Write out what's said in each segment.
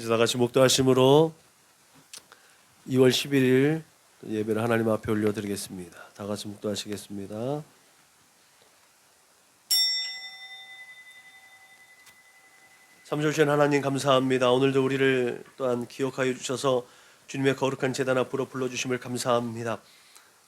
이제 다 같이 목도하심으로 2월 11일 예배를 하나님 앞에 올려드리겠습니다. 다 같이 목도하시겠습니다. 참 좋으신 하나님 감사합니다. 오늘도 우리를 또한 기억하여 주셔서 주님의 거룩한 제단 앞으로 불러주심을 감사합니다.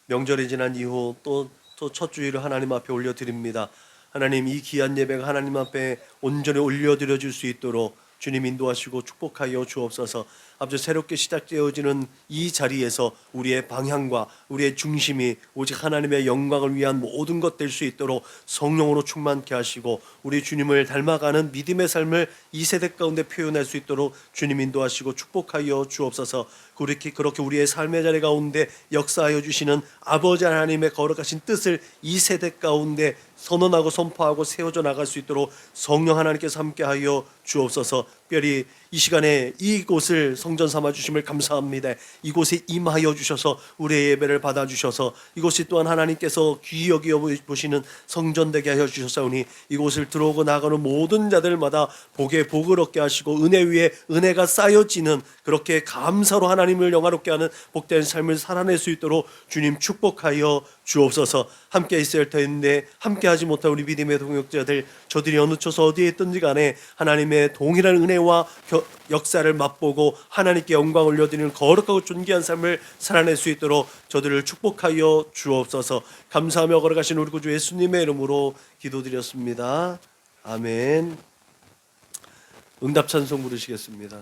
명절이 지난 이후 또 첫 주일을 하나님 앞에 올려드립니다. 하나님, 이 귀한 예배가 하나님 앞에 온전히 올려드려질 수 있도록 주님 인도하시고 축복하여 주옵소서. 아버지, 새롭게 시작되어지는 이 자리에서 우리의 방향과 우리의 중심이 오직 하나님의 영광을 위한 모든 것 될 수 있도록 성령으로 충만케 하시고 우리 주님을 닮아가는 믿음의 삶을 이 세대 가운데 표현할 수 있도록 주님 인도하시고 축복하여 주옵소서. 그렇게 우리의 삶의 자리 가운데 역사하여 주시는 아버지 하나님의 거룩하신 뜻을 이 세대 가운데 선언하고 선포하고 세워져 나갈 수 있도록 성령 하나님께서 함께하여 주옵소서. 특별히 이 시간에 이곳을 성전 삼아 주심을 감사합니다. 이곳에 임하여 주셔서 우리의 예배를 받아 주셔서 이곳이 또한 하나님께서 귀히 여겨 보시는 성전 되게 하여 주셨사오니 이곳을 들어오고 나가는 모든 자들마다 복에 복을 얻게 하시고 은혜 위에 은혜가 쌓여지는, 그렇게 감사로 하나님을 영화롭게 하는 복된 삶을 살아낼 수 있도록 주님 축복하여 주옵소서. 함께 있어야 할 터인데 함께하지 못한 우리 믿음의 동역자들, 저들이 어느 chỗ 어디에 있든지 간에 하나님의 동일한 은혜와 역사를 맛보고 하나님께 영광 올려드리는 거룩하고 존귀한 삶을 살아낼 수 있도록 저들을 축복하여 주옵소서. 감사하며 걸어가신 우리 구주 예수님의 이름으로 기도드렸습니다. 아멘. 응답 찬송 부르시겠습니다.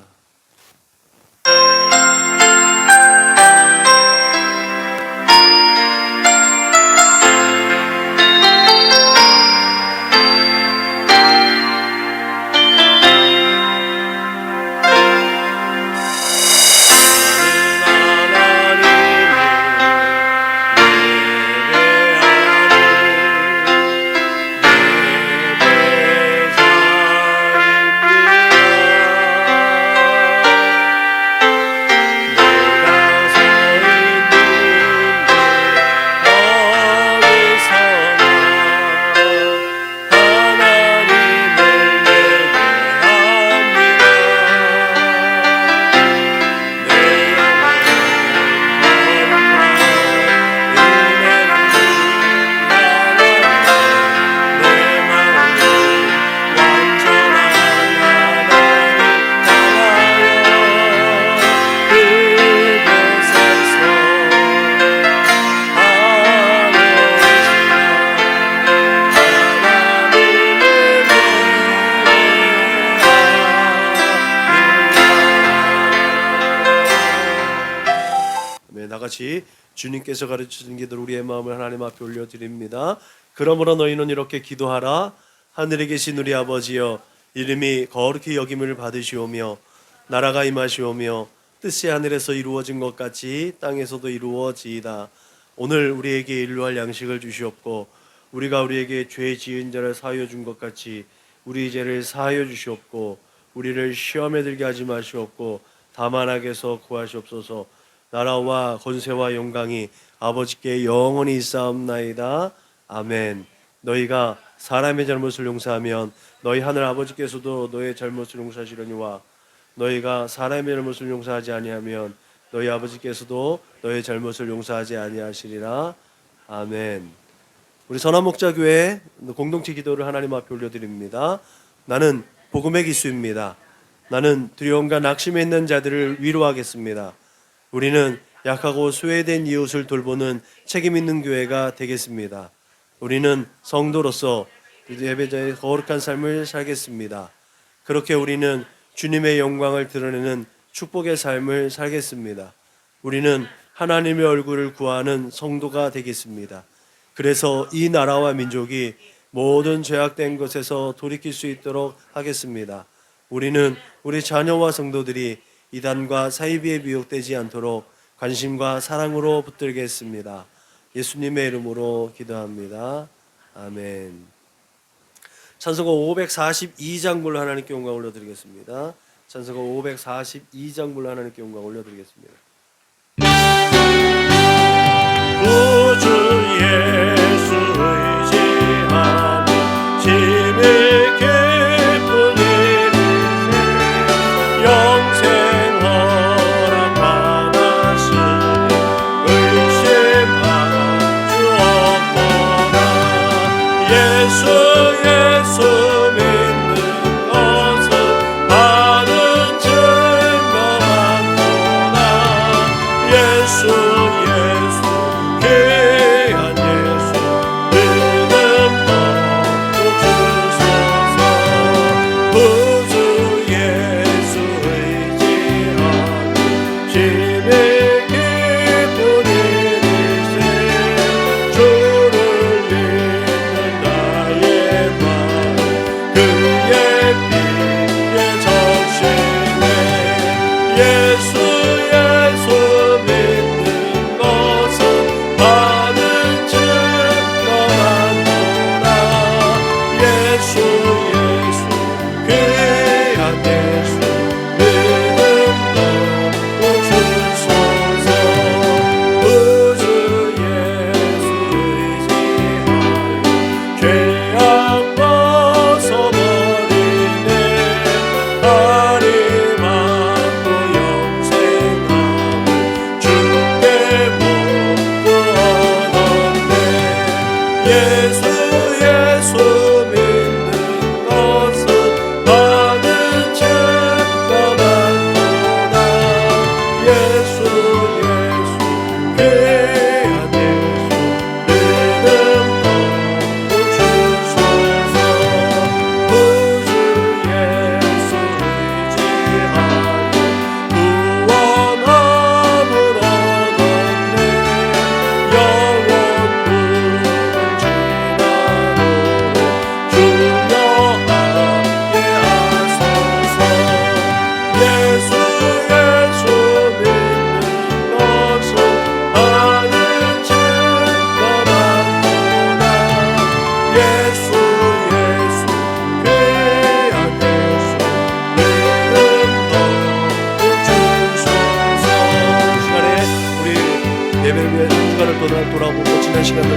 같이 주님께서 가르치신 기도를 우리의 마음을 하나님 앞에 올려드립니다. 그러므로 너희는 이렇게 기도하라. 하늘에 계신 우리 아버지여, 이름이 거룩히 여김을 받으시오며 나라가 임하시오며 뜻이 하늘에서 이루어진 것 같이 땅에서도 이루어지이다. 오늘 우리에게 일용할 양식을 주시옵고 우리가 우리에게 죄 지은 자를 사하여 준 것 같이 우리 죄를 사하여 주시옵고 우리를 시험에 들게 하지 마시옵고 다만 악에서 구하시옵소서. 나라와 권세와 영광이 아버지께 영원히 있사옵나이다. 아멘. 너희가 사람의 잘못을 용서하면 너희 하늘 아버지께서도 너의 잘못을 용서하시려니와 너희가 사람의 잘못을 용서하지 아니하면 너희 아버지께서도 너의 잘못을 용서하지 아니하시리라. 아멘. 우리 선한목자교회 공동체 기도를 하나님 앞에 올려드립니다. 나는 복음의 기수입니다. 나는 두려움과 낙심에 있는 자들을 위로하겠습니다. 우리는 약하고 소외된 이웃을 돌보는 책임 있는 교회가 되겠습니다. 우리는 성도로서 예배자의 거룩한 삶을 살겠습니다. 그렇게 우리는 주님의 영광을 드러내는 축복의 삶을 살겠습니다. 우리는 하나님의 얼굴을 구하는 성도가 되겠습니다. 그래서 이 나라와 민족이 모든 죄악된 것에서 돌이킬 수 있도록 하겠습니다. 우리는 우리 자녀와 성도들이 이단과 사이비에 미혹되지 않도록 관심과 사랑으로 붙들겠습니다. 예수님의 이름으로 기도합니다. 아멘. 찬송가 542장 불러 하나님께 영광 올려드리겠습니다. 찬송가 542장 불러 하나님께 영광 올려드리겠습니다. 구주 예수 의지하며 힘을 기쁜 이름 영생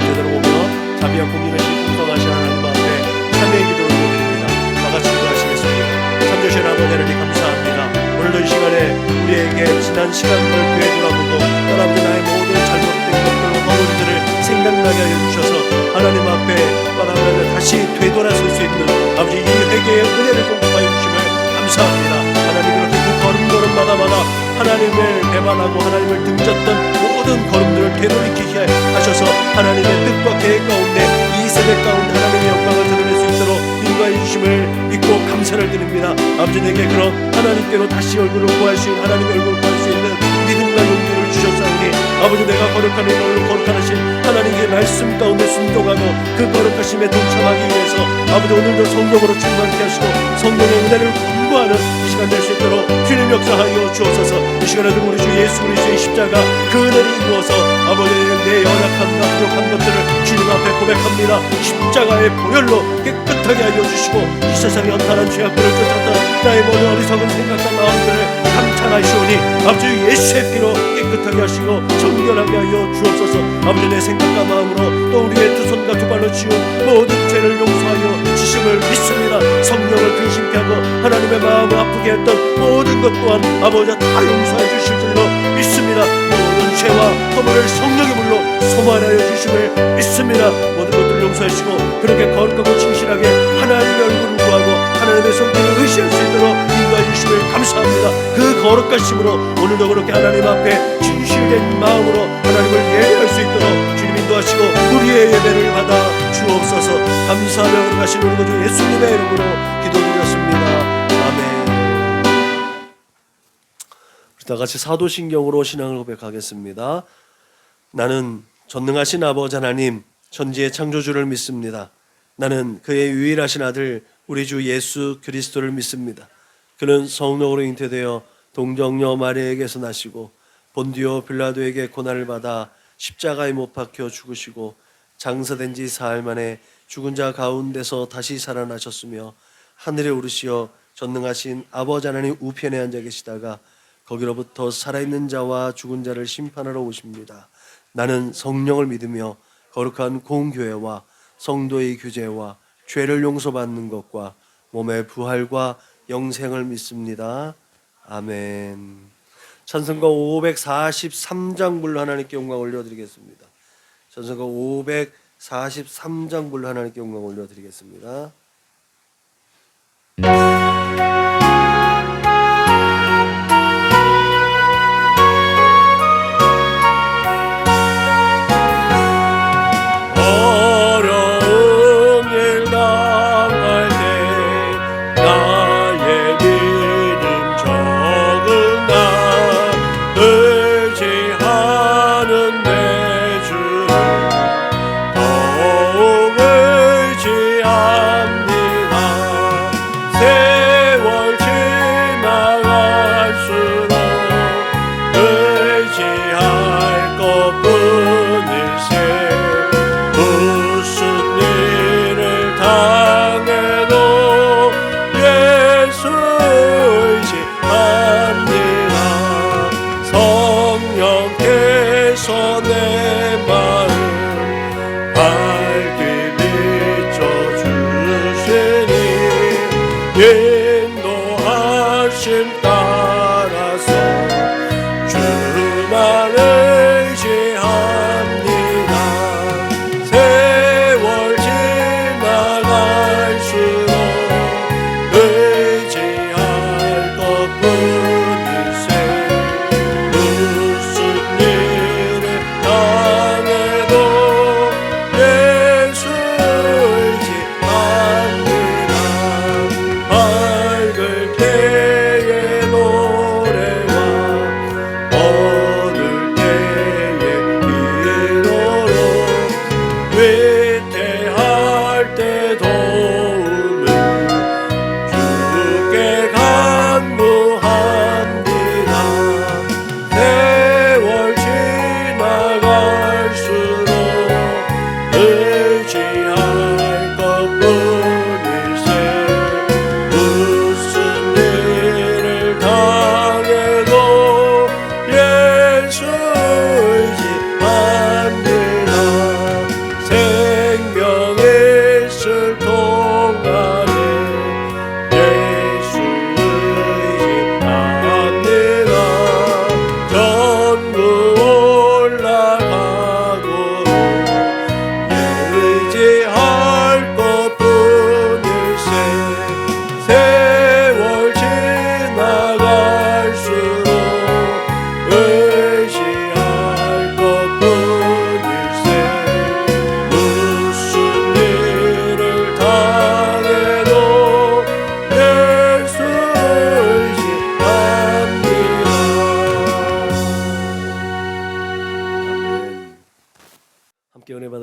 제대로 보며 자비와 공의를 풍성하신 하나님 앞에 참회의 기도를 드립니다. 다 같이 기도하시겠습니다. 참되신 아버지 하나님 감사합니다. 오늘도 이 시간에 우리에게 지난 시간들을 되돌아보고 아버지 나의 모든 잘못된 것들과 허물들을 생각나게 하여 주셔서 하나님 앞에 아버지 다시 되돌아설 수 있는 아버지 이 회개의 은혜를 공급하여 주심을 감사합니다. 하나님 그렇게 그 걸음마다 하나님을 배반하고 하나님을 등졌던 모든 걸음들을 되돌이키게 하셔서 하나님의 뜻과 계획 가운데 이 세대 가운데 하나님의 영광을 드러낼 수 있도록 인도하여 주심을 믿고 감사를 드립니다. 아버지 내게 그런 하나님께로 다시 얼굴을 구할 수 있는 하나님의 얼굴을 구할 수 있는 믿음과 용기를 주셨사오니 아버지 내가 거룩한 이름으로 거룩하신 하나님의 말씀 가운데 순종하고 그 거룩하심에 동참하기 위해서 아버지 오늘도 성령으로 충만케 하시고 성령의 은혜를 공부하는 이 시간 될 수 있도록 주님 역사하여 주옵소서. 이 시간에도 우리 주 예수 그리스도의 십자가 그 은혜를 이루어서 아버지 내 연약함과 부족한 것들을 주님 앞에 고백합니다. 십자가의 보혈로 깨끗하게 하여 주시고 이 세상의 헌탄한 죄악들을 쫓았던 나의 모든 어리석은 생각과 마음들을 감탄하시오니 아버지 예수의 피로 깨끗하게 하시고 정결하게 하여 주옵소서. 아버지 내 생각과 마음으로 또 우리의 두 손과 두 발로 지은 모든 죄를 용서하여 주심을 믿습니다. 성령을 근심케 하고 하나님의 마음을 아프게 했던 모든 것 또한 아버지가 다 용서해 주실 줄로 믿습니다. 모든 죄와 허물을 성령의 물로 소멸하여 주심을 믿습니다. 모든 것들을 용서하시고 그렇게 거룩하고 진실하게 하나님의 얼굴을 구하고 하나님의 손길을 의지할 수 있도록 인도해 주심을 감사합니다. 그 거룩하심으로 오늘도 그렇게 하나님 앞에 진실된 마음으로 하나님을 예배할 수 있도록 주님 인도하시고 우리의 예배를 받아 주옵소서. 감사하며 거룩하신 우리 구주 예수님의 이름으로 기도드렸습니다. 아멘. 다 같이 사도신경으로 신앙을 고백하겠습니다. 나는 전능하신 아버지 하나님 천지의 창조주를 믿습니다. 나는 그의 유일하신 아들 우리 주 예수 그리스도를 믿습니다. 그는 성령으로 잉태되어 동정녀 마리아에게서 나시고 본디오 빌라도에게 고난을 받아 십자가에 못 박혀 죽으시고 장사된 지 사흘 만에 죽은 자 가운데서 다시 살아나셨으며 하늘에 오르시어 전능하신 아버지 하나님 우편에 앉아 계시다가 거기로부터 살아있는 자와 죽은 자를 심판하러 오십니다. 나는 성령을 믿으며 거룩한 공교회와 성도의 교제와 죄를 용서받는 것과 몸의 부활과 영생을 믿습니다. 아멘. 찬송가 543장 불로 하나님께 영광 올려드리겠습니다. 찬송가 543장 불로 하나님께 영광 올려드리겠습니다. 의지하는 내 주를 더욱 의지함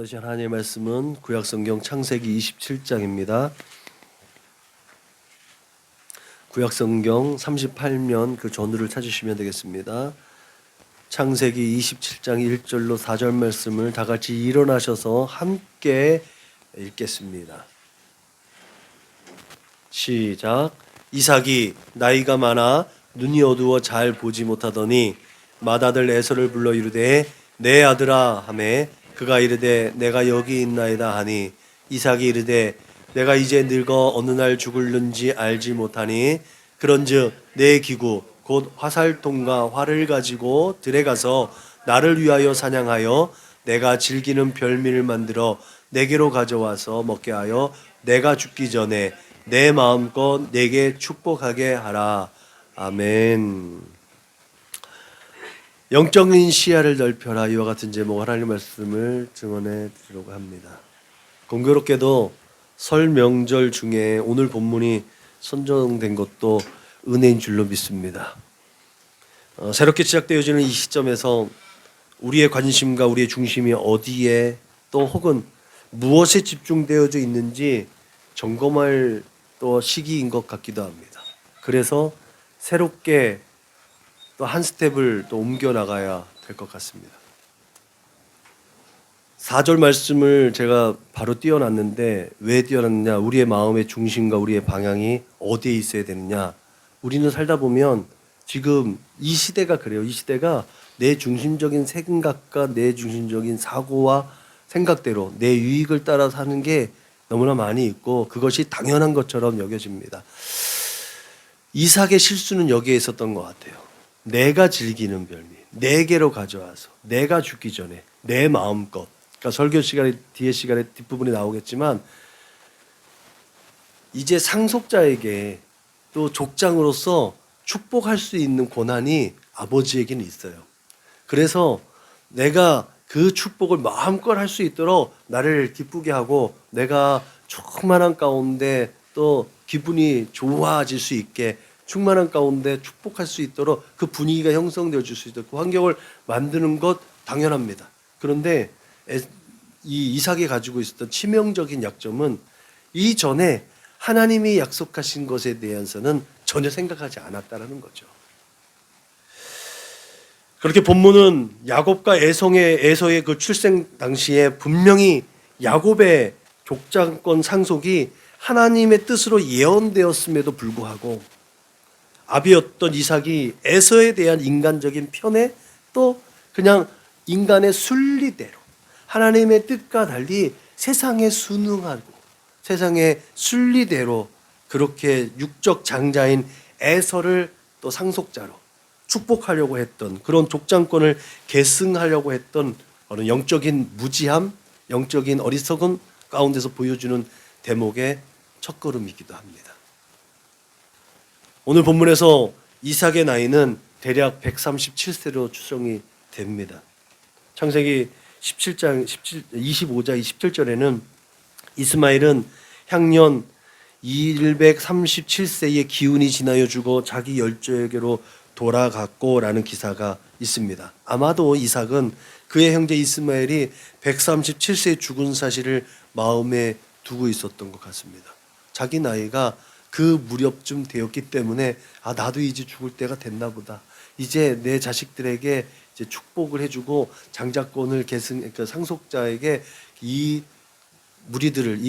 들으신 하나님의 말씀은 구약성경 창세기 27장입니다. 구약성경 38면 그 전후를 찾으시면 되겠습니다. 창세기 27장 1절로 4절 말씀을 다 같이 일어나셔서 함께 읽겠습니다. 시작. 이삭이 나이가 많아 눈이 어두워 잘 보지 못하더니 맏아들 에서를 불러 이르되 내 아들아 하매 그가 이르되 내가 여기 있나이다 하니 이삭이 이르되 내가 이제 늙어 어느 날 죽을는지 알지 못하니 그런즉 내 기구 곧 화살통과 활을 가지고 들에 가서 나를 위하여 사냥하여 내가 즐기는 별미를 만들어 내게로 가져와서 먹게 하여 내가 죽기 전에 내 마음껏 내게 축복하게 하라. 아멘. 영적인 시야를 넓혀라. 이와 같은 제목 하나님의 말씀을 증언해 드리려고 합니다. 공교롭게도 설 명절 중에 오늘 본문이 선정된 것도 은혜인 줄로 믿습니다. 새롭게 시작되어지는 이 시점에서 우리의 관심과 우리의 중심이 어디에 또 혹은 무엇에 집중되어져 있는지 점검할 또 시기인 것 같기도 합니다. 그래서 새롭게 또 한 스텝을 또 옮겨 나가야 될 것 같습니다. 4절 말씀을 제가 바로 띄워놨는데 왜 띄워놨느냐? 우리의 마음의 중심과 우리의 방향이 어디에 있어야 되느냐? 우리는 살다 보면 지금 이 시대가 그래요. 이 시대가 내 중심적인 생각과 내 중심적인 사고와 생각대로 내 유익을 따라 사는 게 너무나 많이 있고 그것이 당연한 것처럼 여겨집니다. 이삭의 실수는 여기에 있었던 것 같아요. 내가 즐기는 별미, 내게로 가져와서 내가 죽기 전에 내 마음껏. 그러니까 설교 시간에 뒤에 시간에 뒷부분이 나오겠지만 이제 상속자에게 또 족장으로서 축복할 수 있는 권한이 아버지에게는 있어요. 그래서 내가 그 축복을 마음껏 할 수 있도록 나를 기쁘게 하고 내가 충만한 가운데 또 기분이 좋아질 수 있게 충만한 가운데 축복할 수 있도록 그 분위기가 형성되어질 수 있도록 그 환경을 만드는 것 당연합니다. 그런데 이 이삭이 가지고 있었던 치명적인 약점은 이전에 하나님이 약속하신 것에 대해서는 전혀 생각하지 않았다는 거죠. 그렇게 본문은 야곱과 에서의 그 출생 당시에 분명히 야곱의 족장권 상속이 하나님의 뜻으로 예언되었음에도 불구하고 아비였던 이삭이 에서에 대한 인간적인 편에 또 그냥 인간의 순리대로 하나님의 뜻과 달리 세상에 순응하고 세상의 순리대로 그렇게 육적 장자인 에서를 또 상속자로 축복하려고 했던 그런 족장권을 계승하려고 했던 어느 영적인 무지함, 영적인 어리석음 가운데서 보여주는 대목의 첫걸음이기도 합니다. 오늘 본문에서 이삭의 나이는 대략 137세로 추정이 됩니다. 창세기 25장 27절에는 이스마엘은 향년 237세의 기운이 지나여 죽어 자기 열조에게로 돌아갔고라는 기사가 있습니다. 아마도 이삭은 그의 형제 이스마엘이 137세에 죽은 사실을 마음에 두고 있었던 것 같습니다. 자기 나이가 그 무렵쯤 되었기 때문에 나도 이제 죽을 때가 됐나 보다. 이제 내 자식들에게 이제 축복을 해주고 장자권을 그러니까 상속자에게 이 무리들을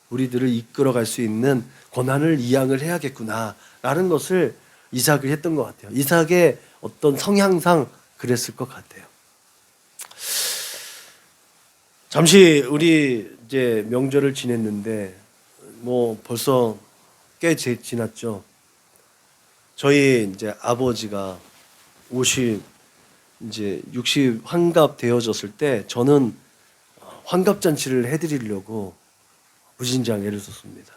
무리들을 이끌어갈 수 있는 권한을 이양을 해야겠구나라는 것을 이삭이 했던 것 같아요. 이삭의 어떤 성향상 그랬을 것 같아요. 잠시 우리 이제 명절을 지냈는데 벌써 꽤 지났죠. 저희 이제 아버지가 60 환갑 되어졌을 때 저는 환갑 잔치를 해드리려고 무진장 애를 썼습니다.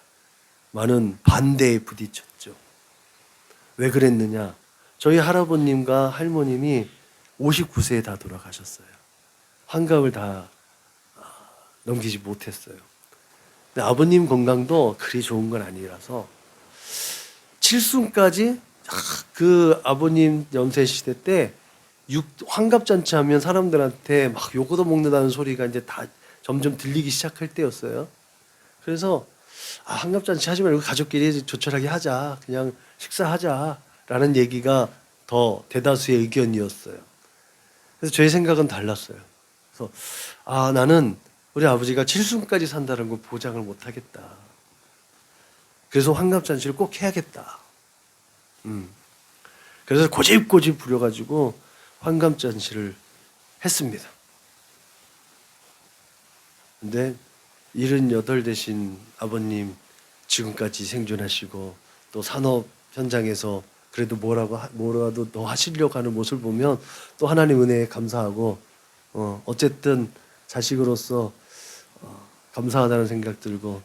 많은 반대에 부딪혔죠. 왜 그랬느냐? 저희 할아버님과 할머님이 59세에 다 돌아가셨어요. 환갑을 다 넘기지 못했어요. 근데 아버님 건강도 그리 좋은 건 아니라서 칠순까지 그 아버님 연세 시대 때 환갑잔치 하면 사람들한테 막 요거도 먹는다는 소리가 이제 다 점점 들리기 시작할 때였어요. 그래서 환갑잔치 하지 말고 가족끼리 조촐하게 하자, 그냥 식사하자라는 얘기가 더 대다수의 의견이었어요. 그래서 저의 생각은 달랐어요. 그래서 나는 우리 아버지가 칠순까지 산다는 걸 보장을 못 하겠다. 그래서 환갑잔치를 꼭 해야겠다. 그래서 고집고집 부려가지고 환갑잔치를 했습니다. 근데 78 되신 아버님 지금까지 생존하시고 또 산업 현장에서 그래도 뭐라도 더 하시려고 하는 모습을 보면 또 하나님 은혜에 감사하고 어쨌든 자식으로서 감사하다는 생각 들고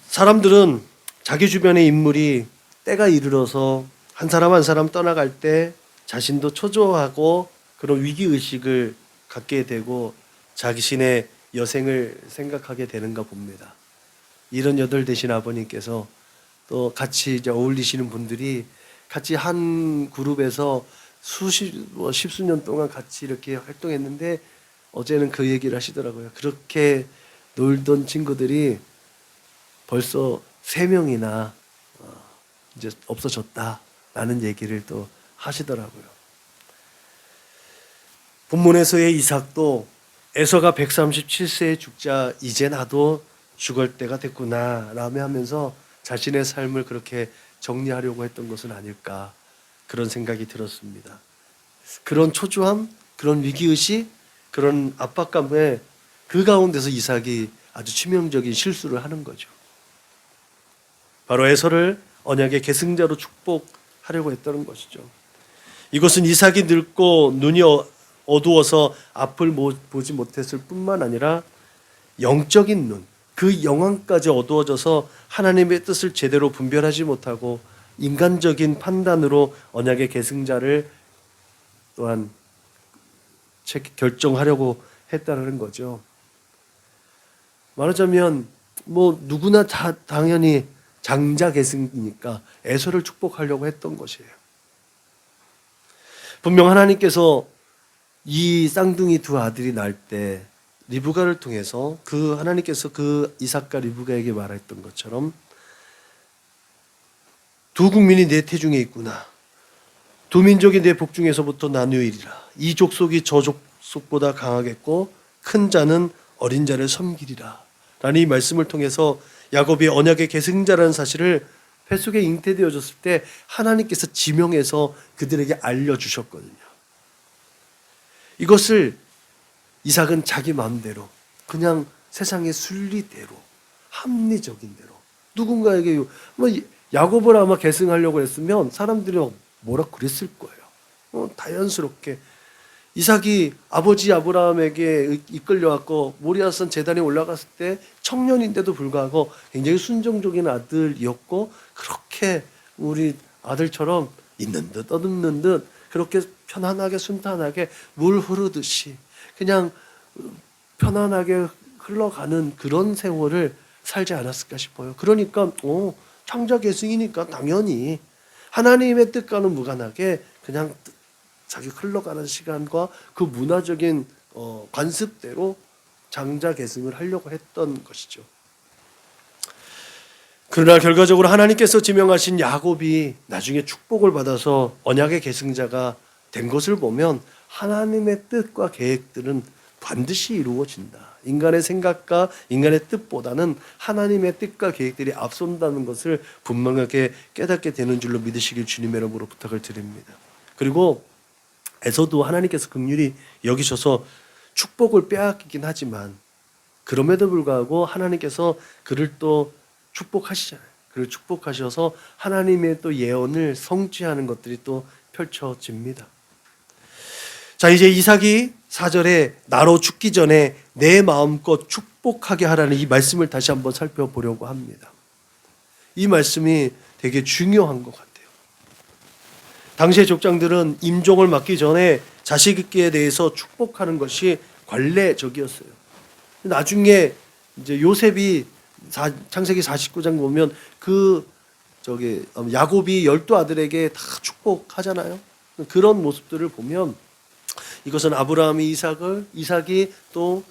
사람들은 자기 주변의 인물이 때가 이르러서 한 사람 한 사람 떠나갈 때 자신도 초조하고 그런 위기의식을 갖게 되고 자신의 여생을 생각하게 되는가 봅니다. 78 되신 아버님께서 또 같이 이제 어울리시는 분들이 같이 한 그룹에서 십수년 동안 같이 이렇게 활동했는데 어제는 그 얘기를 하시더라고요. 그렇게 놀던 친구들이 벌써 3명이나 이제 없어졌다라는 얘기를 또 하시더라고요. 본문에서의 이삭도 에서가 137세에 죽자 이제 나도 죽을 때가 됐구나 라며 하면서 자신의 삶을 그렇게 정리하려고 했던 것은 아닐까 그런 생각이 들었습니다. 그런 초조함, 그런 위기의식, 그런 압박감에 그 가운데서 이삭이 아주 치명적인 실수를 하는 거죠. 바로 에서를 언약의 계승자로 축복하려고 했다는 것이죠. 이것은 이삭이 늙고 눈이 어두워서 앞을 보지 못했을 뿐만 아니라 영적인 눈, 그 영안까지 어두워져서 하나님의 뜻을 제대로 분별하지 못하고 인간적인 판단으로 언약의 계승자를 또한 결정하려고 했다는 거죠. 말하자면 누구나 다 당연히 장자 계승이니까 에서를 축복하려고 했던 것이에요. 분명 하나님께서 이 쌍둥이 두 아들이 날 때 리브가를 통해서 하나님께서 그 이삭과 리브가에게 말했던 것처럼 두 국민이 내 태중에 있구나. 두 민족이 내 복중에서부터 나누이리라. 이 족속이 저 족속보다 강하겠고 큰 자는 어린 자를 섬기리라. 라는 이 말씀을 통해서 야곱이 언약의 계승자라는 사실을 뱃속에 잉태되어졌을 때 하나님께서 지명해서 그들에게 알려주셨거든요. 이것을 이삭은 자기 마음대로 그냥 세상의 순리대로 합리적인 대로 누군가에게 야곱을 아마 계승하려고 했으면 사람들이 뭐라 그랬을 거예요. 자연스럽게 이삭이 아버지 아브라함에게 이끌려왔고 모리아산 제단에 올라갔을 때 청년인데도 불구하고 굉장히 순종적인 아들이었고 그렇게 우리 아들처럼 있는 듯 떠듬는 듯 그렇게 편안하게 순탄하게 물 흐르듯이 그냥 편안하게 흘러가는 그런 세월을 살지 않았을까 싶어요. 그러니까 창자 계승이니까 당연히 하나님의 뜻과는 무관하게 그냥 자기 흘러가는 시간과 그 문화적인 관습대로 장자 계승을 하려고 했던 것이죠. 그러나 결과적으로 하나님께서 지명하신 야곱이 나중에 축복을 받아서 언약의 계승자가 된 것을 보면 하나님의 뜻과 계획들은 반드시 이루어진다. 인간의 생각과 인간의 뜻보다는 하나님의 뜻과 계획들이 앞선다는 것을 분명하게 깨닫게 되는 줄로 믿으시길 주님의 이름으로 부탁을 드립니다. 그리고 에서도 하나님께서 긍휼히 여기셔서 축복을 빼앗기긴 하지만 그럼에도 불구하고 하나님께서 그를 또 축복하시잖아요. 그를 축복하셔서 하나님의 또 예언을 성취하는 것들이 또 펼쳐집니다. 자, 이제 이삭이 4절에 나로 죽기 전에 내 마음껏 축복하게 하라는 이 말씀을 다시 한번 살펴보려고 합니다. 이 말씀이 되게 중요한 것 같아요. 당시의 족장들은 임종을 맡기 전에 자식에 대해서 축복하는 것이 관례적이었어요. 나중에 이제 요셉이 창세기 49장 보면 그 야곱이 12아들에게 다 축복하잖아요. 그런 모습들을 보면 이것은 아브라함이 이삭이 또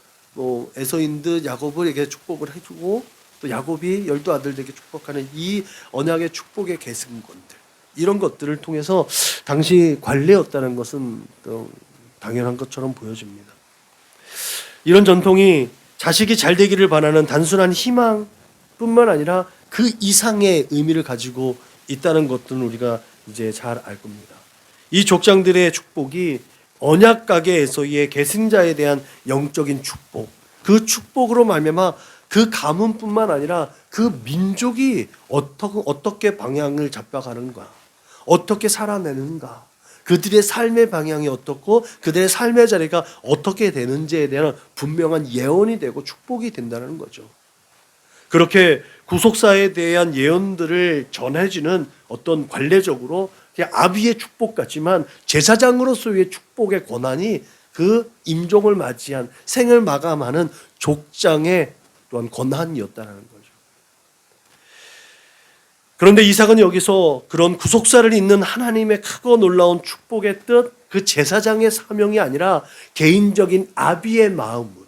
에서인 야곱에게 축복을 해주고 또 야곱이 12아들에게 축복하는 이 언약의 축복의 계승권들, 이런 것들을 통해서 당시 관례였다는 것은 또 당연한 것처럼 보여집니다. 이런 전통이 자식이 잘 되기를 바라는 단순한 희망뿐만 아니라 그 이상의 의미를 가지고 있다는 것들은 우리가 이제 잘 알 겁니다. 이 족장들의 축복이 언약가계에서의 계승자에 대한 영적인 축복, 그 축복으로 말미암아 그 가문뿐만 아니라 그 민족이 어떻게 방향을 잡아가는가, 어떻게 살아내는가, 그들의 삶의 방향이 어떻고 그들의 삶의 자리가 어떻게 되는지에 대한 분명한 예언이 되고 축복이 된다는 거죠. 그렇게 구속사에 대한 예언들을 전해지는 어떤 관례적으로 그냥 아비의 축복 같지만 제사장으로서의 축복의 권한이 그 임종을 맞이한 생을 마감하는 족장의 또한 권한이었다는 거죠. 그런데 이삭은 여기서 그런 구속사를 잇는 하나님의 크고 놀라운 축복의 뜻, 그 제사장의 사명이 아니라 개인적인 아비의 마음으로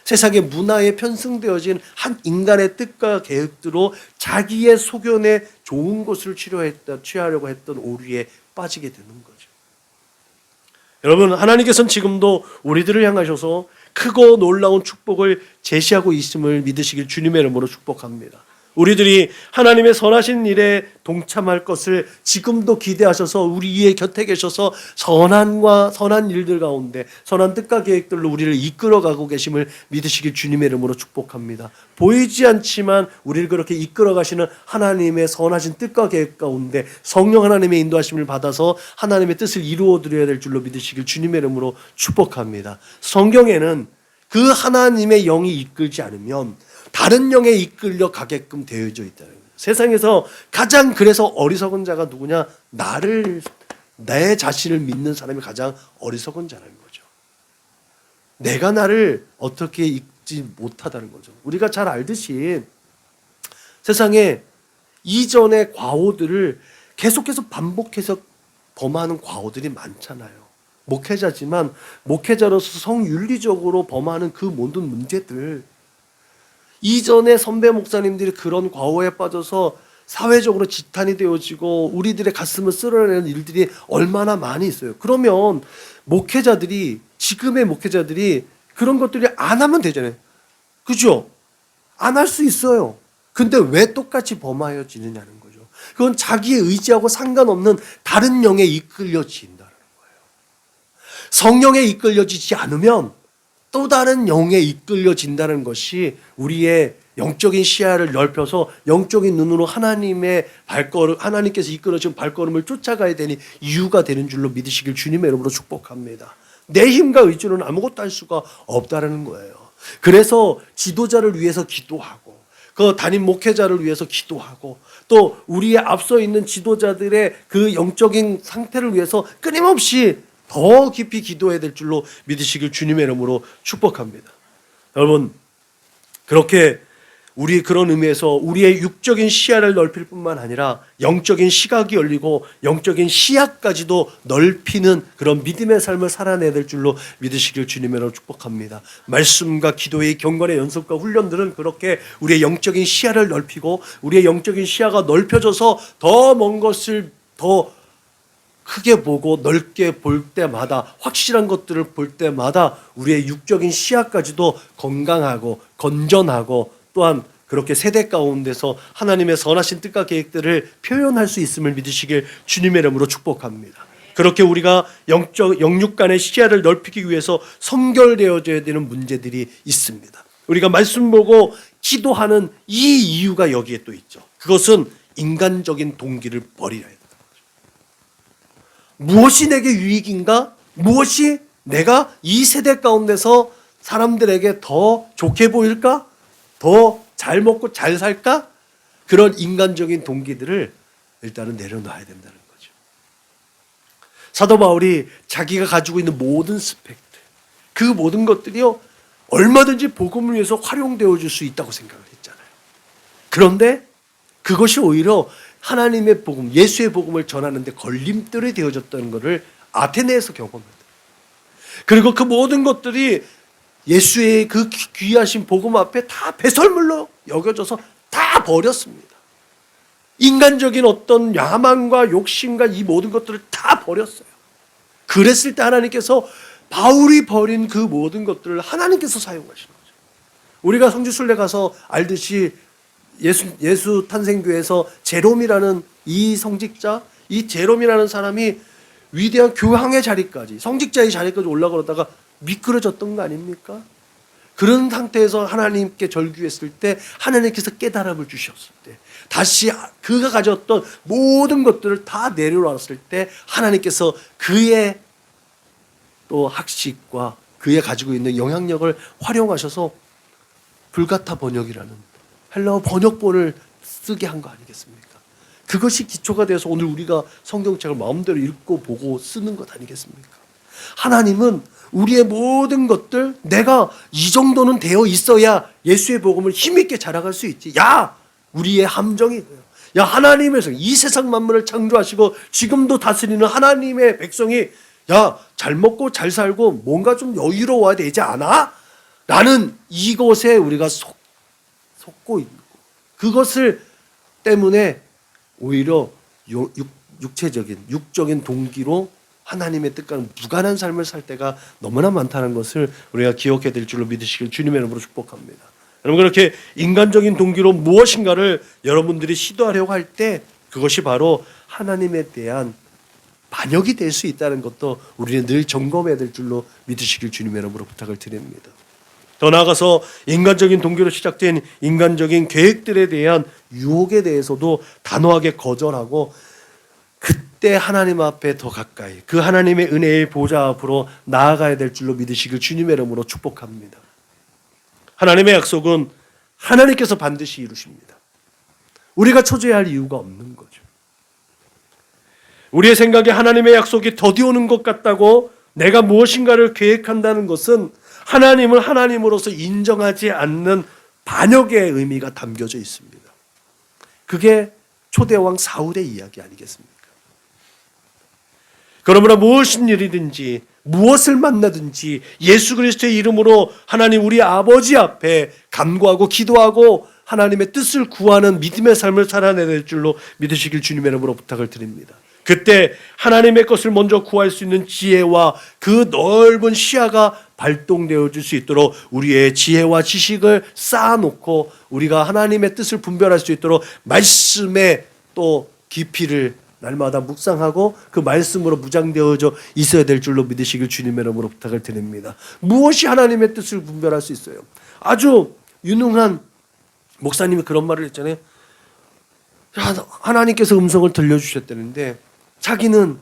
세상의 문화에 편승되어진 한 인간의 뜻과 계획대로 자기의 소견에 좋은 것을 취하려고 했던 오류에 빠지게 되는 거죠. 여러분, 하나님께서는 지금도 우리들을 향하셔서 크고 놀라운 축복을 제시하고 있음을 믿으시길 주님의 이름으로 축복합니다. 우리들이 하나님의 선하신 일에 동참할 것을 지금도 기대하셔서 우리의 곁에 계셔서 선한 일들 가운데 선한 뜻과 계획들로 우리를 이끌어가고 계심을 믿으시길 주님의 이름으로 축복합니다. 보이지 않지만 우리를 그렇게 이끌어가시는 하나님의 선하신 뜻과 계획 가운데 성령 하나님의 인도하심을 받아서 하나님의 뜻을 이루어드려야 될 줄로 믿으시길 주님의 이름으로 축복합니다. 성경에는 그 하나님의 영이 이끌지 않으면 다른 영에 이끌려 가게끔 되어져 있다는 거예요. 세상에서 가장 그래서 어리석은 자가 누구냐? 내 자신을 믿는 사람이 가장 어리석은 자라는 거죠. 내가 나를 어떻게 읽지 못하다는 거죠. 우리가 잘 알듯이 세상에 이전의 과오들을 계속해서 반복해서 범하는 과오들이 많잖아요. 목회자지만 목회자로서 성윤리적으로 범하는 그 모든 문제들, 이전에 선배 목사님들이 그런 과오에 빠져서 사회적으로 지탄이 되어지고 우리들의 가슴을 쓸어내는 일들이 얼마나 많이 있어요. 그러면 지금의 목회자들이 그런 것들이 안 하면 되잖아요. 그죠? 안 할 수 있어요. 근데 왜 똑같이 범하여지느냐는 거죠. 그건 자기의 의지하고 상관없는 다른 영에 이끌려진다는 거예요. 성령에 이끌려지지 않으면 또 다른 영에 이끌려진다는 것이 우리의 영적인 시야를 넓혀서 영적인 눈으로 하나님께서 이끌어준 발걸음을 쫓아가야 되는 이유가 되는 줄로 믿으시길 주님의 이름으로 축복합니다. 내 힘과 의지로는 아무것도 할 수가 없다는 거예요. 그래서 지도자를 위해서 기도하고 그 담임 목회자를 위해서 기도하고 또 우리의 앞서 있는 지도자들의 그 영적인 상태를 위해서 끊임없이 더 깊이 기도해야 될 줄로 믿으시길 주님의 이름으로 축복합니다. 여러분, 그렇게 우리 그런 의미에서 우리의 육적인 시야를 넓힐 뿐만 아니라 영적인 시각이 열리고 영적인 시야까지도 넓히는 그런 믿음의 삶을 살아내야 될 줄로 믿으시길 주님의 이름으로 축복합니다. 말씀과 기도의 경건의 연습과 훈련들은 그렇게 우리의 영적인 시야를 넓히고 우리의 영적인 시야가 넓혀져서 더 먼 것을 더 크게 보고 넓게 볼 때마다 확실한 것들을 볼 때마다 우리의 육적인 시야까지도 건강하고 건전하고 또한 그렇게 세대 가운데서 하나님의 선하신 뜻과 계획들을 표현할 수 있음을 믿으시길 주님의 이름으로 축복합니다. 그렇게 우리가 영육 간의 시야를 넓히기 위해서 선결되어져야 되는 문제들이 있습니다. 우리가 말씀 보고 기도하는 이 이유가 여기에 또 있죠. 그것은 인간적인 동기를 버리라. 무엇이 내게 유익인가? 무엇이 내가 이 세대 가운데서 사람들에게 더 좋게 보일까? 더 잘 먹고 잘 살까? 그런 인간적인 동기들을 일단은 내려놔야 된다는 거죠. 사도 바울이 자기가 가지고 있는 모든 스펙들, 그 모든 것들이요 얼마든지 복음을 위해서 활용되어 줄 수 있다고 생각을 했잖아요. 그런데 그것이 오히려 하나님의 복음, 예수의 복음을 전하는데 걸림돌이 되어졌다는 것을 아테네에서 경험합니다. 그리고 그 모든 것들이 예수의 그 귀하신 복음 앞에 다 배설물로 여겨져서 다 버렸습니다. 인간적인 어떤 야망과 욕심과 이 모든 것들을 다 버렸어요. 그랬을 때 하나님께서 바울이 버린 그 모든 것들을 하나님께서 사용하시는 거죠. 우리가 성지순례 가서 알듯이 예수 탄생교회에서 제롬이라는 이 성직자, 이 제롬이라는 사람이 위대한 교황의 자리까지, 성직자의 자리까지 올라가다가 미끄러졌던 거 아닙니까? 그런 상태에서 하나님께 절규했을 때 하나님께서 깨달음을 주셨을 때 다시 그가 가졌던 모든 것들을 다 내려놨을 때 하나님께서 그의 또 학식과 그의 가지고 있는 영향력을 활용하셔서 불가타 번역이라는 헬라어 번역본을 쓰게 한 거 아니겠습니까? 그것이 기초가 되어서 오늘 우리가 성경책을 마음대로 읽고 보고 쓰는 것 아니겠습니까? 하나님은 우리의 모든 것들 내가 이 정도는 되어 있어야 예수의 복음을 힘있게 자랑할 수 있지. 야! 우리의 함정이 야 하나님에서 이 세상 만물을 창조하시고 지금도 다스리는 하나님의 백성이 야 잘 먹고 잘 살고 뭔가 좀 여유로워야 되지 않아? 라는 이것에 우리가 속고 있고 그것을 때문에 오히려 육적인 동기로 하나님의 뜻과 무관한 삶을 살 때가 너무나 많다는 것을 우리가 기억해야 될 줄로 믿으시길 주님의 이름으로 축복합니다. 여러분 그렇게 인간적인 동기로 무엇인가를 여러분들이 시도하려고 할 때 그것이 바로 하나님에 대한 반역이 될 수 있다는 것도 우리는 늘 점검해야 될 줄로 믿으시길 주님의 이름으로 부탁을 드립니다. 더 나아가서 인간적인 동기로 시작된 인간적인 계획들에 대한 유혹에 대해서도 단호하게 거절하고 그때 하나님 앞에 더 가까이 그 하나님의 은혜의 보좌 앞으로 나아가야 될 줄로 믿으시길 주님의 이름으로 축복합니다. 하나님의 약속은 하나님께서 반드시 이루십니다. 우리가 초조해할 이유가 없는 거죠. 우리의 생각에 하나님의 약속이 더디오는 것 같다고 내가 무엇인가를 계획한다는 것은 하나님을 하나님으로서 인정하지 않는 반역의 의미가 담겨져 있습니다. 그게 초대왕 사울의 이야기 아니겠습니까? 그러므로 무엇인 일이든지 무엇을 만나든지 예수 그리스도의 이름으로 하나님 우리 아버지 앞에 간구하고 기도하고 하나님의 뜻을 구하는 믿음의 삶을 살아내야 될 줄로 믿으시길 주님의 이름으로 부탁을 드립니다. 그때 하나님의 것을 먼저 구할 수 있는 지혜와 그 넓은 시야가 발동되어질 수 있도록 우리의 지혜와 지식을 쌓아놓고 우리가 하나님의 뜻을 분별할 수 있도록 말씀의 또 깊이를 날마다 묵상하고 그 말씀으로 무장되어져 있어야 될 줄로 믿으시길 주님의 이름으로 부탁을 드립니다. 무엇이 하나님의 뜻을 분별할 수 있어요? 아주 유능한 목사님이 그런 말을 했잖아요. 하나님께서 음성을 들려주셨다는데 자기는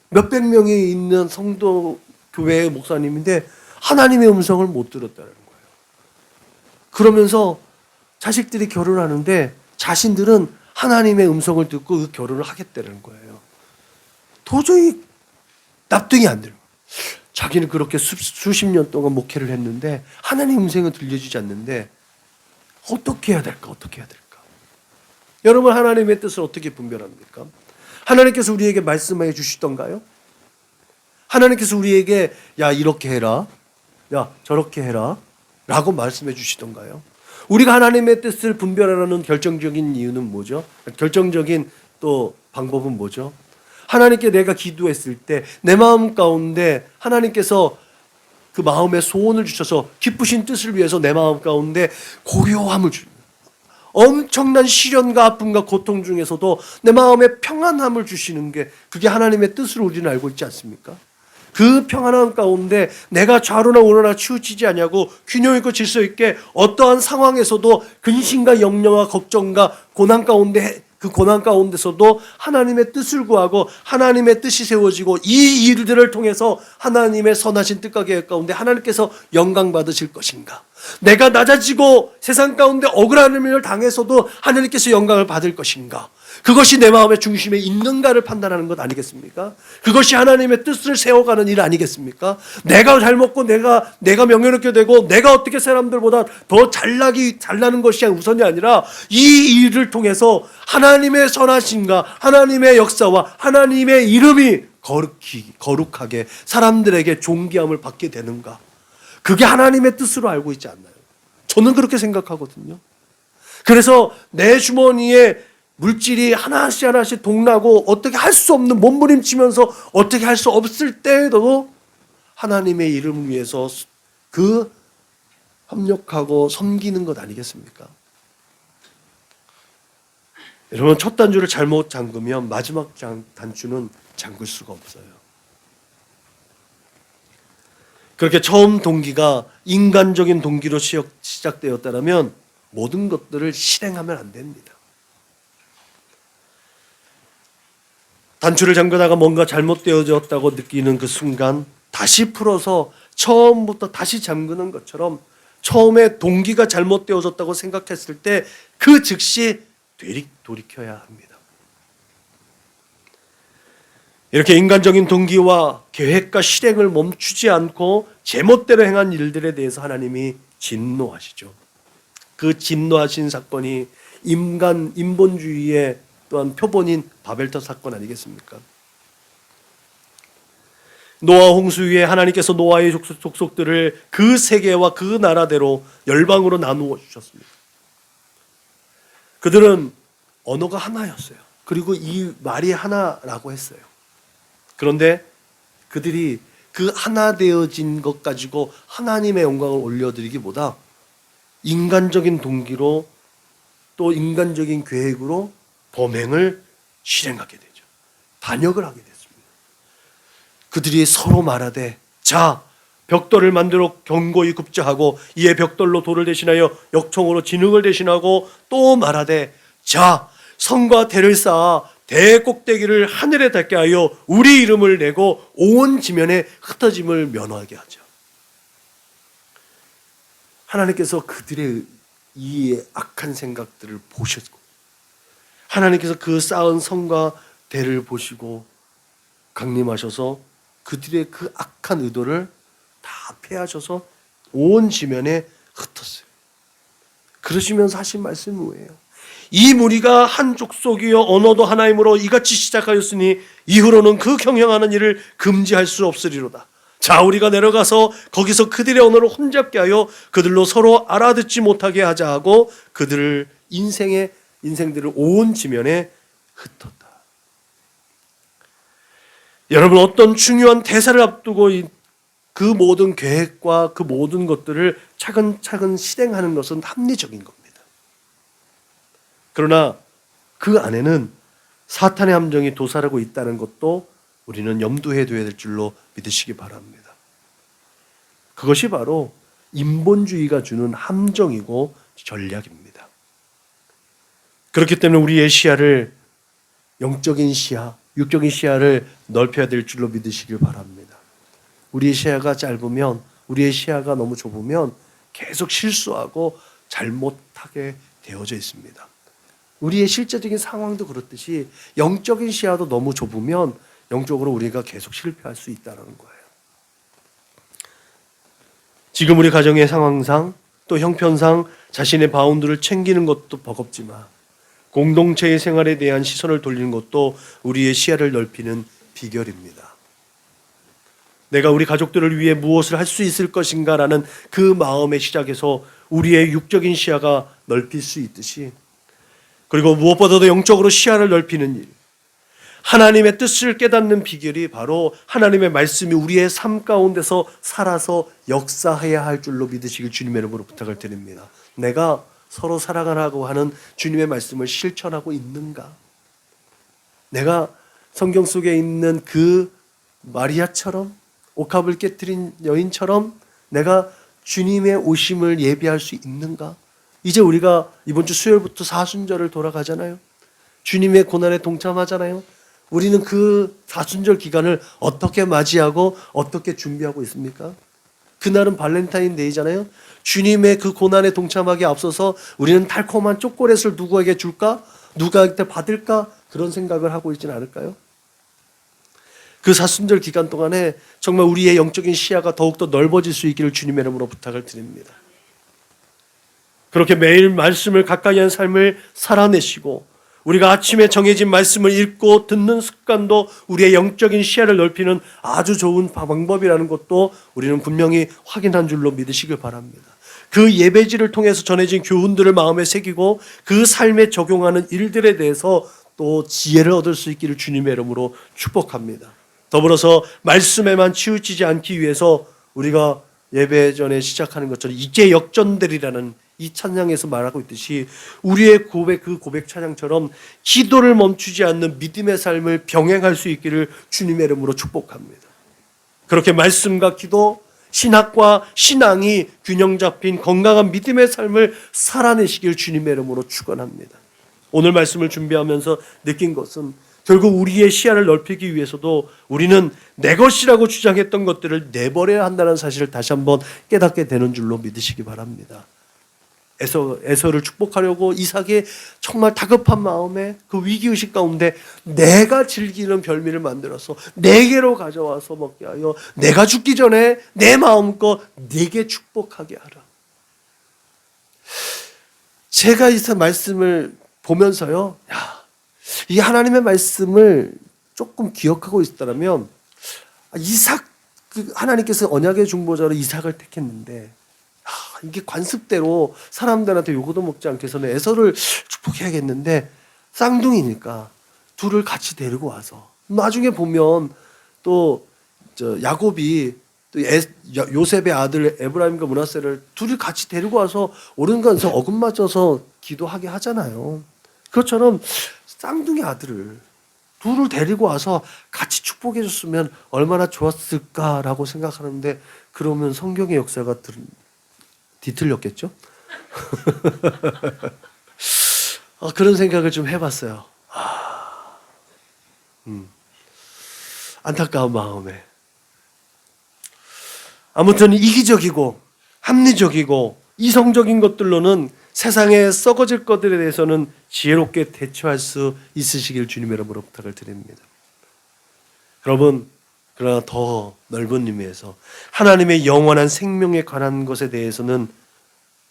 몇백 명이 있는 성도 교회의 목사님인데 하나님의 음성을 못 들었다는 거예요. 그러면서 자식들이 결혼하는데 자신들은 하나님의 음성을 듣고 그 결혼을 하겠다는 거예요. 도저히 납득이 안 돼요. 자기는 그렇게 수십 년 동안 목회를 했는데 하나님의 음성은 들려주지 않는데 어떻게 해야 될까? 어떻게 해야 될까? 여러분 하나님의 뜻을 어떻게 분별합니까? 하나님께서 우리에게 말씀해 주시던가요? 하나님께서 우리에게 야 이렇게 해라, 야 저렇게 해라 라고 말씀해 주시던가요? 우리가 하나님의 뜻을 분별하는 결정적인 이유는 뭐죠? 결정적인 또 방법은 뭐죠? 하나님께 내가 기도했을 때 내 마음 가운데 하나님께서 그 마음의 소원을 주셔서 기쁘신 뜻을 위해서 내 마음 가운데 고요함을 주십니다. 엄청난 시련과 아픔과 고통 중에서도 내 마음에 평안함을 주시는 게 그게 하나님의 뜻으로 우리는 알고 있지 않습니까? 그 평안함 가운데 내가 좌로나 우로나 치우치지 않냐고 균형 있고 질서 있게 어떠한 상황에서도 근심과 염려와 걱정과 고난 가운데 그 고난 가운데서도 하나님의 뜻을 구하고 하나님의 뜻이 세워지고 이 일들을 통해서 하나님의 선하신 뜻과 계획 가운데 하나님께서 영광 받으실 것인가? 내가 낮아지고 세상 가운데 억울한 일을 당해서도 하나님께서 영광을 받을 것인가? 그것이 내 마음의 중심에 있는가를 판단하는 것 아니겠습니까? 그것이 하나님의 뜻을 세워가는 일 아니겠습니까? 내가 잘 먹고 내가 명예롭게 되고 내가 어떻게 사람들보다 더 잘나는 것이 우선이 아니라 이 일을 통해서 하나님의 선하심과 하나님의 역사와 하나님의 이름이 거룩하게 사람들에게 존귀함을 받게 되는가? 그게 하나님의 뜻으로 알고 있지 않나요? 저는 그렇게 생각하거든요. 그래서 내 주머니에 물질이 하나씩 동나고 어떻게 할 수 없는 몸부림치면서 어떻게 할 수 없을 때에도 하나님의 이름을 위해서 그 협력하고 섬기는 것 아니겠습니까? 여러분, 첫 단추를 잘못 잠그면 마지막 단추는 잠글 수가 없어요. 그렇게 처음 동기가 인간적인 동기로 시작되었다면 모든 것들을 실행하면 안 됩니다. 단추를 잠그다가 뭔가 잘못되어졌다고 느끼는 그 순간 다시 풀어서 처음부터 다시 잠그는 것처럼 처음에 동기가 잘못되어졌다고 생각했을 때 그 즉시 돌이켜야 합니다. 이렇게 인간적인 동기와 계획과 실행을 멈추지 않고 제멋대로 행한 일들에 대해서 하나님이 진노하시죠. 그 진노하신 사건이 인본주의의 또한 표본인 바벨탑 사건 아니겠습니까? 노아 홍수 위에 하나님께서 노아의 족속들을 그 세계와 그 나라대로 열방으로 나누어 주셨습니다. 그들은 언어가 하나였어요. 그리고 이 말이 하나라고 했어요. 그런데 그들이 그 하나 되어진 것 가지고 하나님의 영광을 올려드리기보다 인간적인 동기로 또 인간적인 계획으로 범행을 실행하게 되죠. 반역을 하게 됐습니다. 그들이 서로 말하되 자, 벽돌을 만들어 견고히 굽자하고 이에 벽돌로 돌을 대신하여 역청으로 진흙을 대신하고 또 말하되 자, 성과 대를 쌓아 대 꼭대기를 하늘에 닿게 하여 우리 이름을 내고 온 지면에 흩어짐을 면하게 하자. 하나님께서 그들의 이 악한 생각들을 보셨고 하나님께서 그 쌓은 성과 대를 보시고 강림하셔서 그들의 그 악한 의도를 다 폐하셔서 온 지면에 흩었어요. 그러시면서 하신 말씀이 뭐예요? 이 무리가 한 족속이요 언어도 하나이므로 이같이 시작하였으니 이후로는 그 경영하는 일을 금지할 수 없으리로다. 자, 우리가 내려가서 거기서 그들의 언어를 혼잡게 하여 그들로 서로 알아듣지 못하게 하자 하고 그들을 인생들을 온 지면에 흩었다. 여러분, 어떤 중요한 대사를 앞두고 그 모든 계획과 그 모든 것들을 차근차근 실행하는 것은 합리적인 겁니다. 그러나 그 안에는 사탄의 함정이 도사하고 있다는 것도 우리는 염두에 둬야 될 줄로 믿으시기 바랍니다. 그것이 바로 인본주의가 주는 함정이고 전략입니다. 그렇기 때문에 우리의 시야를 영적인 시야, 육적인 시야를 넓혀야 될 줄로 믿으시길 바랍니다. 우리의 시야가 짧으면, 우리의 시야가 너무 좁으면 계속 실수하고 잘못하게 되어져 있습니다. 우리의 실제적인 상황도 그렇듯이 영적인 시야도 너무 좁으면 영적으로 우리가 계속 실패할 수 있다는 거예요. 지금 우리 가정의 상황상 또 형편상 자신의 바운드를 챙기는 것도 버겁지만 공동체의 생활에 대한 시선을 돌리는 것도 우리의 시야를 넓히는 비결입니다. 내가 우리 가족들을 위해 무엇을 할 수 있을 것인가라는 그 마음의 시작에서 우리의 육적인 시야가 넓힐 수 있듯이, 그리고 무엇보다도 영적으로 시야를 넓히는 일, 하나님의 뜻을 깨닫는 비결이 바로 하나님의 말씀이 우리의 삶 가운데서 살아서 역사해야 할 줄로 믿으시길 주님의 이름으로 부탁을 드립니다. 내가 서로 살아가라고 하는 주님의 말씀을 실천하고 있는가? 내가 성경 속에 있는 그 마리아처럼, 옥합을 깨뜨린 여인처럼 내가 주님의 오심을 예비할 수 있는가? 이제 우리가 이번 주 수요일부터 사순절을 돌아가잖아요. 주님의 고난에 동참하잖아요. 우리는 그 사순절 기간을 어떻게 맞이하고 어떻게 준비하고 있습니까? 그날은 발렌타인데이잖아요. 주님의 그 고난에 동참하기에 앞서서 우리는 달콤한 초콜릿을 누구에게 줄까? 누가한테 받을까? 그런 생각을 하고 있지는 않을까요? 그 사순절 기간 동안에 정말 우리의 영적인 시야가 더욱더 넓어질 수 있기를 주님의 이름으로 부탁을 드립니다. 그렇게 매일 말씀을 가까이 한 삶을 살아내시고 우리가 아침에 정해진 말씀을 읽고 듣는 습관도 우리의 영적인 시야를 넓히는 아주 좋은 방법이라는 것도 우리는 분명히 확인한 줄로 믿으시길 바랍니다. 그 예배지를 통해서 전해진 교훈들을 마음에 새기고 그 삶에 적용하는 일들에 대해서 또 지혜를 얻을 수 있기를 주님의 이름으로 축복합니다. 더불어서 말씀에만 치우치지 않기 위해서 우리가 예배 전에 시작하는 것처럼 이제 역전되리라는 이 찬양에서 말하고 있듯이 우리의 고백, 그 고백 찬양처럼 기도를 멈추지 않는 믿음의 삶을 병행할 수 있기를 주님의 이름으로 축복합니다. 그렇게 말씀과 기도, 신학과 신앙이 균형 잡힌 건강한 믿음의 삶을 살아내시길 주님의 이름으로 축원합니다. 오늘 말씀을 준비하면서 느낀 것은 결국 우리의 시야를 넓히기 위해서도 우리는 내 것이라고 주장했던 것들을 내버려야 한다는 사실을 다시 한번 깨닫게 되는 줄로 믿으시기 바랍니다. 에서를 축복하려고 이삭의 정말 다급한 마음에 그 위기의식 가운데 내가 즐기는 별미를 만들어서 내게로 가져와서 먹게 하여 내가 죽기 전에 내 마음껏 내게 축복하게 하라. 제가 이 말씀을 보면서요, 이 하나님의 말씀을 조금 기억하고 있었다면 이삭, 하나님께서 언약의 중보자로 이삭을 택했는데 이게 관습대로 사람들한테 요거도 먹지 않게 해서는 에서를 축복해야겠는데 쌍둥이니까 둘을 같이 데리고 와서 나중에 보면 또 야곱이 또 요셉의 아들 에브라임과 므낫세를 둘이 같이 데리고 와서 오른간에서 어긋맞아서 기도하게 하잖아요. 그것처럼 쌍둥이 아들을 둘을 데리고 와서 같이 축복해 줬으면 얼마나 좋았을까라고 생각하는데 그러면 성경의 역사가 뒤틀렸겠죠? 그런 생각을 좀 해봤어요. 안타까운 마음에. 아무튼 이기적이고 합리적이고 이성적인 것들로는 세상에 썩어질 것들에 대해서는 지혜롭게 대처할 수 있으시길 주님의 이름으로 부탁을 드립니다. 여러분, 그러나 더 넓은 의미에서 하나님의 영원한 생명에 관한 것에 대해서는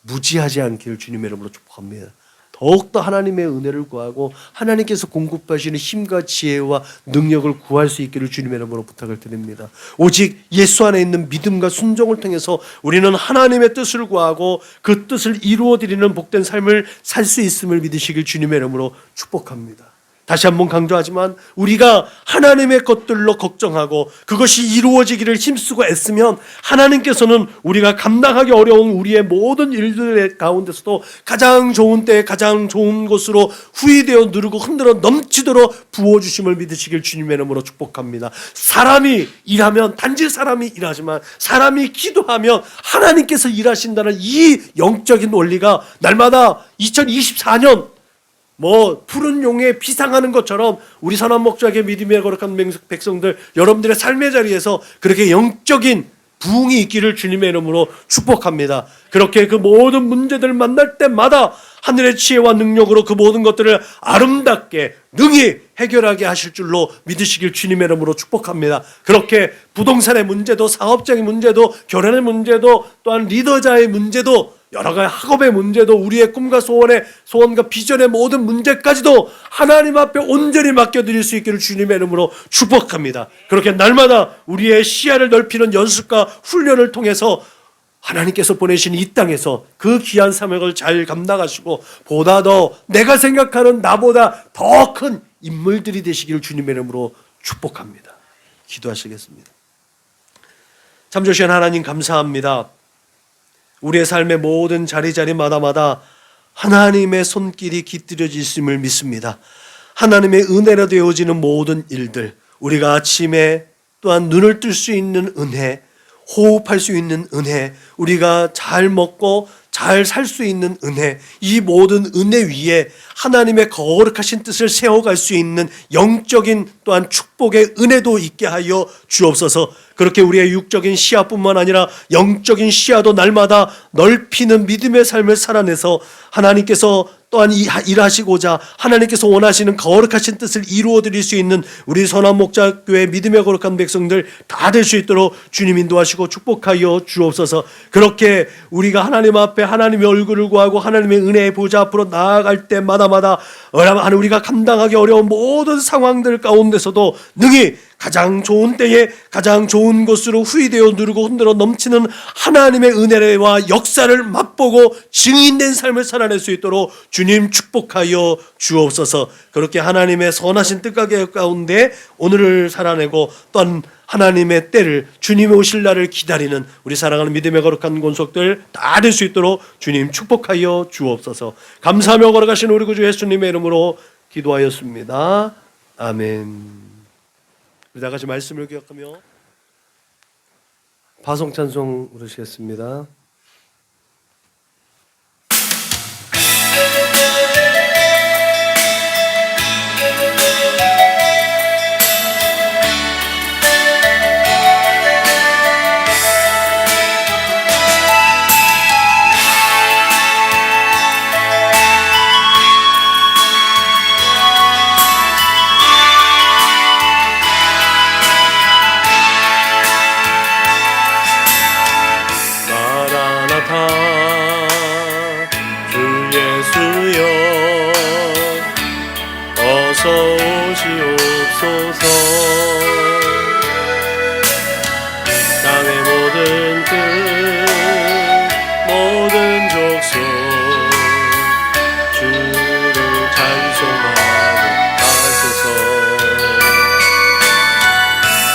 무지하지 않기를 주님의 이름으로 축복합니다. 더욱더 하나님의 은혜를 구하고 하나님께서 공급하시는 힘과 지혜와 능력을 구할 수 있기를 주님의 이름으로 부탁을 드립니다. 오직 예수 안에 있는 믿음과 순종을 통해서 우리는 하나님의 뜻을 구하고 그 뜻을 이루어드리는 복된 삶을 살 수 있음을 믿으시길 주님의 이름으로 축복합니다. 다시 한번 강조하지만 우리가 하나님의 것들로 걱정하고 그것이 이루어지기를 힘쓰고 애쓰면 하나님께서는 우리가 감당하기 어려운 우리의 모든 일들 가운데서도 가장 좋은 때에 가장 좋은 곳으로 후이되어 누르고 흔들어 넘치도록 부어주심을 믿으시길 주님의 이름으로 축복합니다. 사람이 일하면 단지 사람이 일하지만 사람이 기도하면 하나님께서 일하신다는 이 영적인 원리가 날마다 2024년 푸른 용에 비상하는 것처럼 우리 선한 목자에게 믿음에 거룩한 백성들 여러분들의 삶의 자리에서 그렇게 영적인 부흥이 있기를 주님의 이름으로 축복합니다. 그렇게 그 모든 문제들을 만날 때마다 하늘의 지혜와 능력으로 그 모든 것들을 아름답게 능히 해결하게 하실 줄로 믿으시길 주님의 이름으로 축복합니다. 그렇게 부동산의 문제도 사업적인 문제도 결혼의 문제도 또한 리더자의 문제도 여러 가지 학업의 문제도 우리의 꿈과 소원과 비전의 모든 문제까지도 하나님 앞에 온전히 맡겨드릴 수 있기를 주님의 이름으로 축복합니다. 그렇게 날마다 우리의 시야를 넓히는 연습과 훈련을 통해서 하나님께서 보내신 이 땅에서 그 귀한 사명을 잘 감당하시고 보다 더 내가 생각하는 나보다 더 큰 인물들이 되시기를 주님의 이름으로 축복합니다. 기도하시겠습니다. 참 좋으신 하나님 감사합니다. 우리의 삶의 모든 자리마다마다 하나님의 손길이 깃들여지심을 믿습니다. 하나님의 은혜로 되어지는 모든 일들, 우리가 아침에 또한 눈을 뜰 수 있는 은혜, 호흡할 수 있는 은혜, 우리가 잘 먹고 잘 살 수 있는 은혜, 이 모든 은혜 위에 하나님의 거룩하신 뜻을 세워갈 수 있는 영적인 또한 축복의 은혜도 있게 하여 주옵소서. 그렇게 우리의 육적인 시야뿐만 아니라 영적인 시야도 날마다 넓히는 믿음의 삶을 살아내서 하나님께서 또한 일하시고자 하나님께서 원하시는 거룩하신 뜻을 이루어 드릴 수 있는 우리 선한 목자교회 믿음의 거룩한 백성들 다 될 수 있도록 주님 인도하시고 축복하여 주옵소서. 그렇게 우리가 하나님 앞에 하나님의 얼굴을 구하고 하나님의 은혜의 보좌 앞으로 나아갈 때마다마다 우리가 감당하기 어려운 모든 상황들 가운데서도 능히 가장 좋은 때에 가장 좋은 것으로 후이되어 누르고 흔들어 넘치는 하나님의 은혜와 역사를 맛보고 증인된 삶을 살아낼 수 있도록 주님 축복하여 주옵소서. 그렇게 하나님의 선하신 뜻 가운데 오늘을 살아내고 또한 하나님의 때를 주님의 오실 날을 기다리는 우리 사랑하는 믿음의 거룩한 권속들 다 될 수 있도록 주님 축복하여 주옵소서. 감사하며 걸어가신 우리 구주 예수님의 이름으로 기도하였습니다. 아멘. 우리 다 같이 말씀을 기억하며 파송 찬송 부르시겠습니다. 어서 오시옵소서. 땅의 모든 끝 모든 족속 주를 찬송하고 가소서.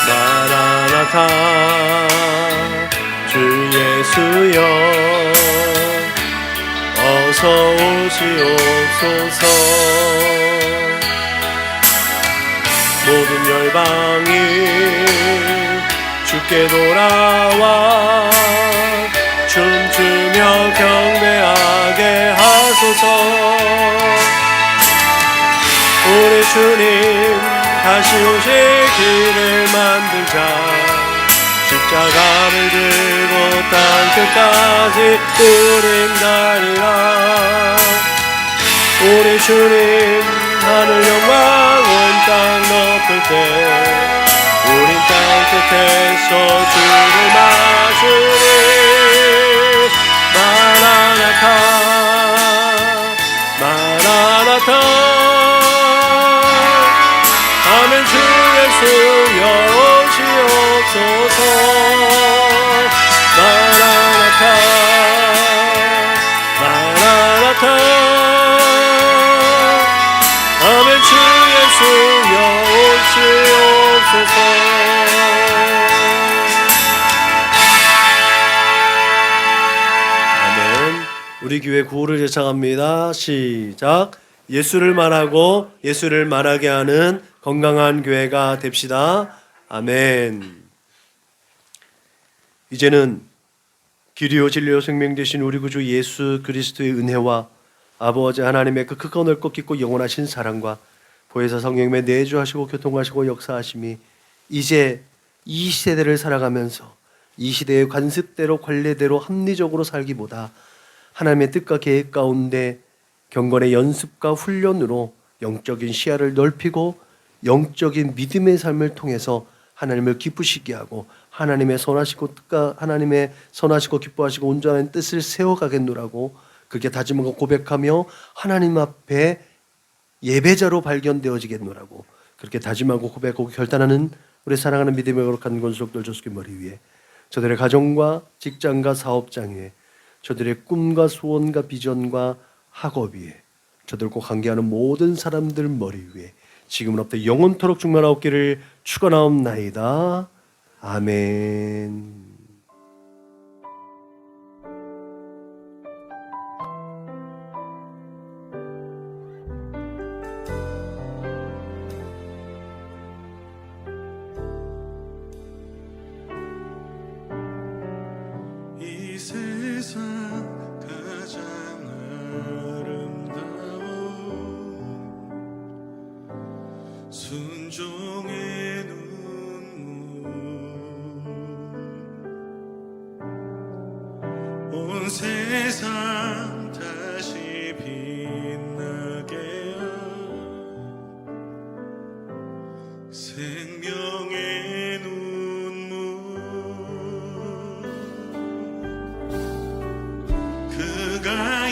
마라나타 주 예수여 어서 오시옵소서. 모든 열방이 주께 돌아와 춤추며 경배하게 하소서. 우리 주님 다시 오실 길을 만들자. 십자가를 들고 땅끝까지 우린 가리라. 우리 주님 하늘 영광 온 땅 높을 때 우린 땅끝에서 주를 맞으리. 마라나타 마라나타 아멘. 주 예수여 오시옵소서. 마라나타 마라나타 아멘. 주 예수여 오시옵소서. 아멘. 우리 교회 구호를 제창합니다. 시작. 예수를 말하고 예수를 말하게 하는 건강한 교회가 됩시다. 아멘. 이제는 길이요 진리요 생명 되신 우리 구주 예수 그리스도의 은혜와 아버지 하나님의 그 크고 넓고 깊고 영원하신 사랑과 보혜사 성령님의 내주하시고 교통하시고 역사하심이 이제 이 시대를 살아가면서 이 시대의 관습대로 관례대로 합리적으로 살기보다 하나님의 뜻과 계획 가운데 경건의 연습과 훈련으로 영적인 시야를 넓히고 영적인 믿음의 삶을 통해서 하나님을 기쁘시게 하고 하나님의 선하시고 뜻과 하나님의 선하시고 기뻐하시고 온전한 뜻을 세워가겠노라고 그렇게 다짐하고 고백하며 하나님 앞에 예배자로 발견되어지겠노라고 그렇게 다짐하고 고백하고 결단하는 우리 사랑하는 믿음의 거룩한 권속들 조수기 머리 위에 저들의 가정과 직장과 사업장 위에 저들의 꿈과 소원과 비전과 학업 위에 저들과 관계하는 모든 사람들 머리 위에 지금으로부터 영원토록 충만하옵기를 축원하옵나이다. 아멘. 이 세상 가장 아름다운 순종의 눈물 온 세상 다시 빛나게 하여 생명의 눈물 그가